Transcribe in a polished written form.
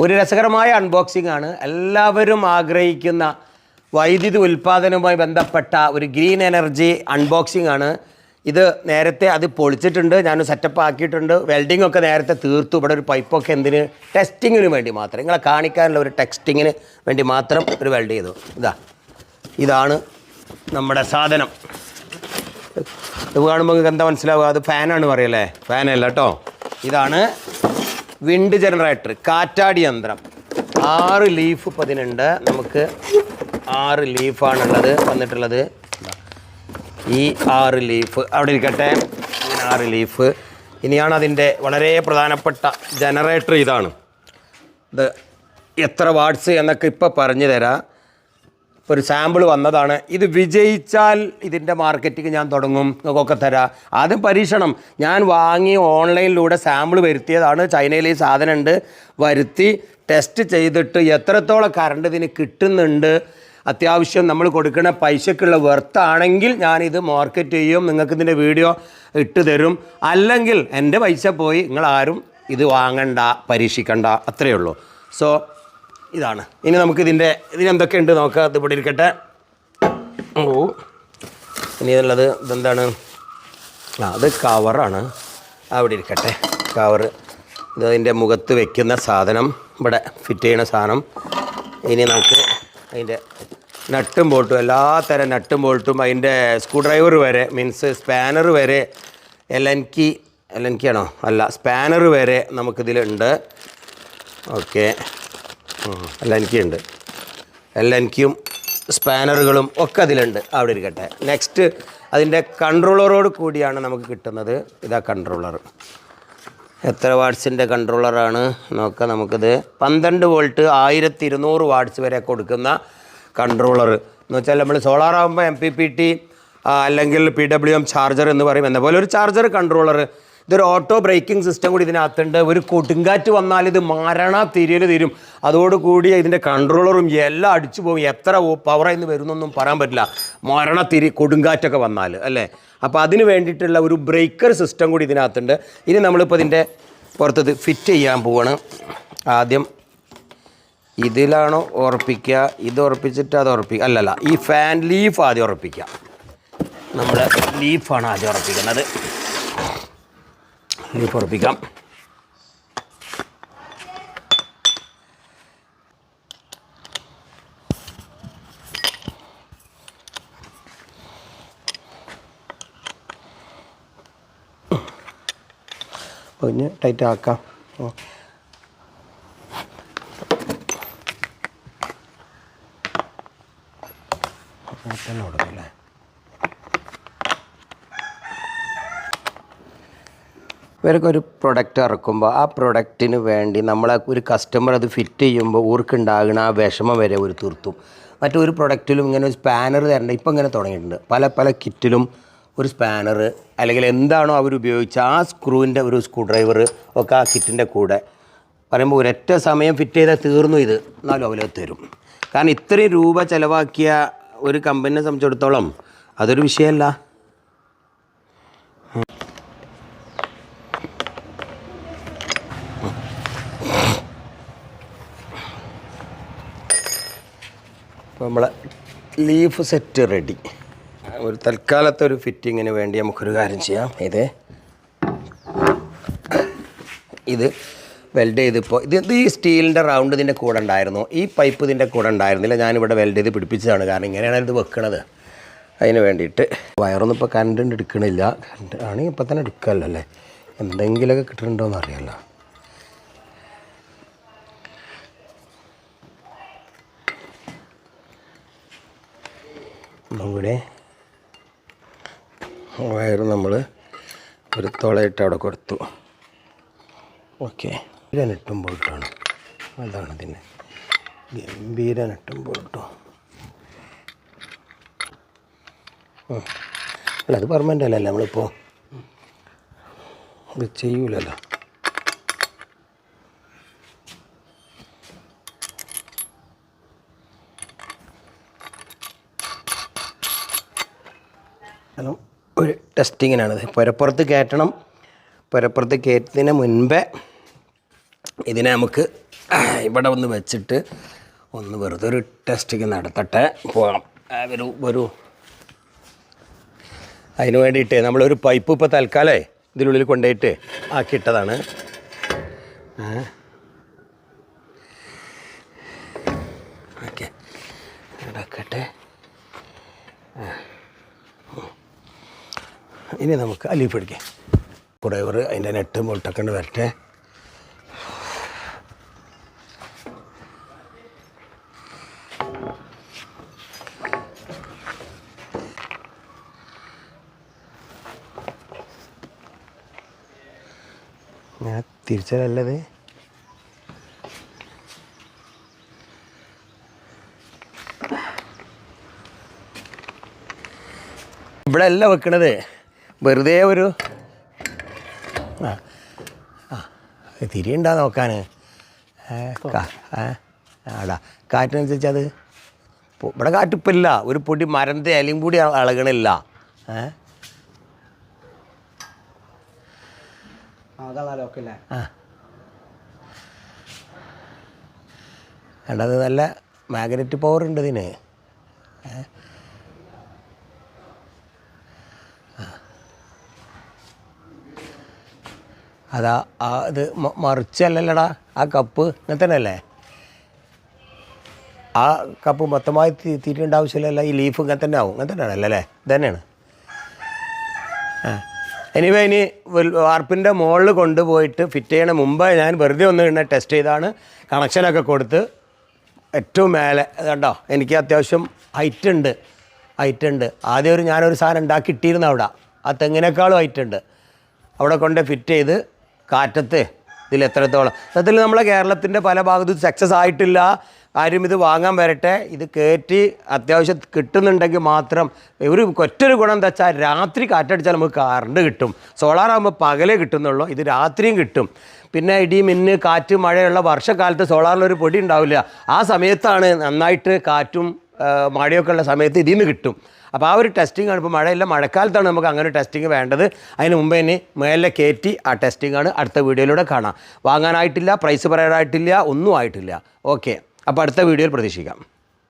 ഒരു രസകരമായ അൺബോക്സിംഗ് ആണ്. എല്ലാവരും ആഗ്രഹിക്കുന്ന വൈദ്യുതി ഉൽപ്പാദനവുമായി ബന്ധപ്പെട്ട ഒരു ഗ്രീൻ എനർജി അൺബോക്സിംഗ് ആണ് ഇത്. നേരത്തെ അത് പൊളിച്ചിട്ടുണ്ട്, ഞാൻ സെറ്റപ്പ് ആക്കിയിട്ടുണ്ട്. വെൽഡിംഗ് ഒക്കെ നേരത്തെ തീർത്തു. ഇവിടെ ഒരു പൈപ്പൊക്കെ എന്തിന് ടെസ്റ്റിങ്ങിന് വേണ്ടി മാത്രം, നിങ്ങളെ കാണിക്കാനുള്ള ഒരു ടെസ്റ്റിങ്ങിന് വേണ്ടി മാത്രം ഒരു വെൽഡ് ചെയ്തു. ഇതാണ് നമ്മുടെ സാധനം. ഇത് കാണുമ്പോൾ നിങ്ങൾക്ക് എന്താ മനസ്സിലാവുക? അത് ഫാനാണ് പറയല്ലേ? ഫാനല്ല കേട്ടോ. ഇതാണ് വിൻഡ് ജനറേറ്റർ, കാറ്റാടി യന്ത്രം. 6 ലീഫ് ഇപ്പോൾ ഇതിനുണ്ട്. നമുക്ക് 6 ലീഫാണുള്ളത് വന്നിട്ടുള്ളത്. ഈ 6 ലീഫ് അവിടെ ഇരിക്കട്ടെ. 6 ലീഫ്. ഇനിയാണ് അതിൻ്റെ വളരെ പ്രധാനപ്പെട്ട ജനറേറ്റർ. ഇതാണ് ഇത്. എത്ര വാട്ട്സ് എന്നൊക്കെ ഇപ്പോൾ പറഞ്ഞു തരാം. ഒരു സാമ്പിൾ വന്നതാണ്. ഇത് വിജയിച്ചാൽ ഇതിൻ്റെ മാർക്കറ്റിംഗ് ഞാൻ തുടങ്ങും, നിങ്ങൾക്കൊക്കെ തരാം. ആദ്യം പരീക്ഷണം. ഞാൻ വാങ്ങി ഓൺലൈനിലൂടെ സാമ്പിൾ വരുത്തിയതാണ്. ചൈനയിൽ ഈ സാധനം ഉണ്ട്. വരുത്തി ടെസ്റ്റ് ചെയ്തിട്ട് എത്രത്തോളം കറണ്ട് ഇതിന് കിട്ടുന്നുണ്ട്, അത്യാവശ്യം നമ്മൾ കൊടുക്കുന്ന പൈസക്കുള്ള വെർത്താണെങ്കിൽ ഞാനിത് മാർക്കറ്റ് ചെയ്യും, നിങ്ങൾക്ക് ഇതിൻ്റെ വീഡിയോ ഇട്ട് തരും. അല്ലെങ്കിൽ എൻ്റെ പൈസ പോയി, നിങ്ങളാരും ഇത് വാങ്ങണ്ട, പരീക്ഷിക്കണ്ട, അത്രയേ ഉള്ളൂ. സോ ഇതാണ്. ഇനി നമുക്ക് ഇതിനെന്തൊക്കെയുണ്ട് നോക്കാം. ഇത് ഇവിടെ ഇരിക്കട്ടെ. ഇനി ഇതുള്ളത് ഇതെന്താണ്? അത് കവറാണ്. അവിടെ ഇരിക്കട്ടെ കവറ്. ഇത് അതിൻ്റെ മുഖത്ത് വെക്കുന്ന സാധനം, ഇവിടെ ഫിറ്റ് ചെയ്യുന്ന സാധനം. ഇനി നമുക്ക് അതിൻ്റെ നട്ടും ബോൾട്ടും, എല്ലാ തരം നട്ടും ബോൾട്ടും, അതിൻ്റെ സ്ക്രൂ ഡ്രൈവർ വരെ, മീൻസ് സ്പാനർ വരെ, എൽ എൻ കി ആണോ? അല്ല, സ്പാനർ വരെ നമുക്കിതിലുണ്ട്. ഓക്കെ, എൽ എൻ കി ഉണ്ട്. എൽ എൻ കിയും സ്പാനറുകളും ഒക്കെ അതിലുണ്ട്. അവിടെ ഇരിക്കട്ടെ. നെക്സ്റ്റ് അതിൻ്റെ കൺട്രോളറോട് കൂടിയാണ് നമുക്ക് കിട്ടുന്നത്. ഇതാ കൺട്രോളർ. എത്ര വാട്ട്സിൻ്റെ കൺട്രോളറാണ് നോക്കാം നമുക്കിത്. 12 വോൾട്ട് 1200 വാട്ട്സ് വരെ കൊടുക്കുന്ന കൺട്രോളർ എന്ന് വെച്ചാൽ നമ്മൾ സോളാർ ആകുമ്പോൾ MPPT അല്ലെങ്കിൽ PWM ചാർജർ എന്ന് പറയും, എന്ന പോലെ ഒരു ചാർജർ കൺട്രോളർ. ഇതൊരു ഓട്ടോ ബ്രേക്കിംഗ് സിസ്റ്റം കൂടി ഇതിനകത്തുണ്ട്. ഒരു കൊടുങ്കാറ്റ് വന്നാൽ ഇത് തിരിയൽ തീരും. അതോടുകൂടി ഇതിൻ്റെ കൺട്രോളറും എല്ലാം അടിച്ചു പോകും. എത്ര പവറായിന്ന് വരുന്നൊന്നും പറയാൻ പറ്റില്ല, കൊടുങ്കാറ്റൊക്കെ വന്നാൽ അല്ലേ. അപ്പോൾ അതിന് വേണ്ടിയിട്ടുള്ള ഒരു ബ്രേക്കർ സിസ്റ്റം കൂടി ഇതിനകത്തുണ്ട്. ഇനി നമ്മളിപ്പോൾ ഇതിൻ്റെ പുറത്തത് ഫിറ്റ് ചെയ്യാൻ പോവാണ്. ആദ്യം ഇതിലാണോ ഉറപ്പിക്കുക? ഇത് ഉറപ്പിച്ചിട്ട് അത് ഉറപ്പിക്കുക? അല്ലല്ല, ഈ ഫാൻ ലീഫ് ആദ്യം ഉറപ്പിക്കുക. നമ്മൾ ലീഫാണ് ആദ്യം ഉറപ്പിക്കുന്നത്. ലീഫ് ഉറപ്പിക്കാം. ഒന്ന് ടൈറ്റ് ആക്കാം. തന്നെ കൊടുക്കല്ലേ. ഇവർക്ക് ഒരു പ്രൊഡക്റ്റ് ഇറക്കുമ്പോൾ ആ പ്രൊഡക്റ്റിന് വേണ്ടി നമ്മളെ ഒരു കസ്റ്റമർ അത് ഫിറ്റ് ചെയ്യുമ്പോൾ ഊർക്കുണ്ടാകുന്ന ആ വിഷമം വരെ ഒരു തീർത്തും. മറ്റൊരു പ്രൊഡക്റ്റിലും ഇങ്ങനെ ഒരു സ്പാനർ തരേണ്ട ഇപ്പം ഇങ്ങനെ തുടങ്ങിയിട്ടുണ്ട്. പല കിറ്റിലും ഒരു സ്പാനർ അല്ലെങ്കിൽ എന്താണോ അവരുപയോഗിച്ച ആ സ്ക്രൂവിൻ്റെ ഒരു സ്ക്രൂ ഡ്രൈവർ ഒക്കെ ആ കിറ്റിൻ്റെ കൂടെ പറയുമ്പോൾ ഒരൊറ്റ സമയം ഫിറ്റ് ചെയ്താൽ തീർന്നു. ഇത് എന്നാലും അവരെ തരും. കാരണം ഇത്രയും രൂപ ചിലവാക്കിയ ഒരു കമ്പനിയെ സംബന്ധിച്ചിടത്തോളം അതൊരു വിഷയമല്ല. അപ്പോൾ നമ്മളെ ലീഫ് സെറ്റ് റെഡി. ഒരു തൽക്കാലത്തെ ഒരു ഫിറ്റിങ്ങിന് വേണ്ടി നമുക്കൊരു കാര്യം ചെയ്യാം. ഇത് വെൽഡ് ചെയ്തിപ്പോൾ ഇത് ഈ സ്റ്റീലിൻ്റെ റൗണ്ട് ഇതിൻ്റെ കൂടെ ഉണ്ടായിരുന്നു. ഈ പൈപ്പ് ഇതിൻ്റെ കൂടെ ഉണ്ടായിരുന്നില്ല. ഞാനിവിടെ വെൽഡ് ചെയ്ത് പിടിപ്പിച്ചതാണ്. കാരണം ഇങ്ങനെയാണ് ഇത് വെക്കണത്. അതിന് വേണ്ടിയിട്ട് വയറൊന്നും ഇപ്പോൾ കറണ്ട് എടുക്കണില്ല. കറണ്ട് ആണെങ്കിൽ ഇപ്പം തന്നെ എടുക്കാമല്ലോ അല്ലേ. എന്തെങ്കിലുമൊക്കെ കിട്ടുന്നുണ്ടോയെന്ന് അറിയാമല്ലോ. ഇവിടെ വയറ് നമ്മൾ ഒരു തുളയിട്ട് അവിടെ കൊടുത്തു. ഓക്കെ, നെട്ടും ബോൾട്ടാണ്. അതാണ് ഇതിന് ഗംഭീര നെട്ടും ബോൾട്ടോ. അല്ല, അത് പെർമനൻ്റ് അല്ലല്ലോ, നമ്മളിപ്പോൾ ഇത് ചെയ്യൂലല്ലോ. ഒരു ടെസ്റ്റിങ്ങിനാണിത്. പുരപ്പുറത്ത് കയറ്റണം. പുരപ്പുറത്ത് കയറ്റുന്നതിന് മുൻപേ ഇതിനെ നമുക്ക് ഇവിടെ ഒന്ന് വെച്ചിട്ട് ഒന്ന് വെറുതെ ഒരു ടെസ്റ്റിങ് നടത്തട്ടെ പോകാം. ഒരു അതിന് വേണ്ടിയിട്ട് നമ്മളൊരു പൈപ്പ് ഇപ്പോൾ തൽക്കാലേ ഇതിനുള്ളിൽ കൊണ്ടുപോയിട്ട് ആക്കിയിട്ടതാണ്. ഓക്കെ നടക്കട്ടെ. ഇനി നമുക്ക് അലീഫ് പിടിക്കാം. ഡ്രൈവർ അതിൻ്റെ നെട്ട് മുട്ടൊക്കെ വരട്ടെ. ഞാൻ തിരിച്ചല്ലത് ഇവിടെ അല്ല വെക്കണത്, വെറുതെ ഒരു തിരിയുണ്ടാ നോക്കാൻ. ആടാ കാറ്റിനനുസരിച്ച് അത് ഇവിടെ കാറ്റിപ്പില്ല. ഒരു പൊടി മരൻ്റെ ഇലയും കൂടി ഇളകണില്ല. അത് നല്ല മാഗ്നറ്റ് പവർ ഉണ്ട് ഇതിന്. അതാ ഇത് മറിച്ചല്ലല്ലടാ ആ കപ്പ് ഇങ്ങനെ തന്നെ അല്ലേ? ആ കപ്പ് മൊത്തമായി തീറ്റേണ്ട ആവശ്യമില്ലല്ലോ. ഈ ലീഫ് ഇങ്ങനെ തന്നെ ആവും. ഇങ്ങനെ തന്നെയാണല്ലോ അല്ലേ? ഇത് തന്നെയാണ്. എനിവേ ഇനി വാർപ്പിൻ്റെ മുകളിൽ കൊണ്ടുപോയിട്ട് ഫിറ്റ് ചെയ്യണ മുമ്പ് ഞാൻ വെറുതെ ഒന്ന് ടെസ്റ്റ് ചെയ്താണ്. കണക്ഷനൊക്കെ കൊടുത്ത് ഏറ്റവും മേലെ കണ്ടോ, എനിക്ക് അത്യാവശ്യം ഹൈറ്റ് ഉണ്ട്. ആദ്യം ഞാനൊരു സാധനം ഉണ്ടാക്കി ഇട്ടിരുന്നു അവിടെ. ആ തെങ്ങിനേക്കാളും ഹൈറ്റ് ഉണ്ട്. അവിടെ കൊണ്ട് ഫിറ്റ് ചെയ്ത് കാറ്റത്ത് ഇതിൽ എത്രത്തോളം സത്യത്തിൽ നമ്മളെ കേരളത്തിൻ്റെ പല ഭാഗത്തും സക്സസ് ആയിട്ടില്ല. ആരും ഇത് വാങ്ങാൻ വരട്ടെ. ഇത് കയറ്റി അത്യാവശ്യം കിട്ടുന്നുണ്ടെങ്കിൽ മാത്രം ഒറ്റൊരു ഗുണം എന്താ വെച്ചാൽ രാത്രി കാറ്റടിച്ചാൽ നമുക്ക് കറണ്ട് കിട്ടും. സോളാറാകുമ്പോൾ പകലേ കിട്ടുന്നുള്ളൂ, ഇത് രാത്രിയും കിട്ടും. പിന്നെ ഇടി മിന്ന് കാറ്റ് മഴയുള്ള വർഷക്കാലത്ത് സോളാറിലൊരു പൊടി ഉണ്ടാവില്ല. ആ സമയത്താണ് നന്നായിട്ട് കാറ്റും മഴയൊക്കെ ഉള്ള സമയത്ത് ഇതിൽ നിന്ന് കിട്ടും. അപ്പോൾ ആ ഒരു ടെസ്റ്റിംഗ് ആണ്. ഇപ്പോൾ മഴയില്ല, മഴക്കാലത്താണ് നമുക്ക് അങ്ങനെ ഒരു ടെസ്റ്റിംഗ് വേണ്ടത്. അതിന് മുമ്പേ ഇനി മേലെ കയറ്റി ആ ടെസ്റ്റിംഗ് ആണ് അടുത്ത വീഡിയോയിലൂടെ കാണാം. വാങ്ങാനായിട്ടില്ല, പ്രൈസ് പറയാനായിട്ടില്ല, ഒന്നും ആയിട്ടില്ല. ഓക്കെ, അപ്പോൾ അടുത്ത വീഡിയോയിൽ പ്രതീക്ഷിക്കാം.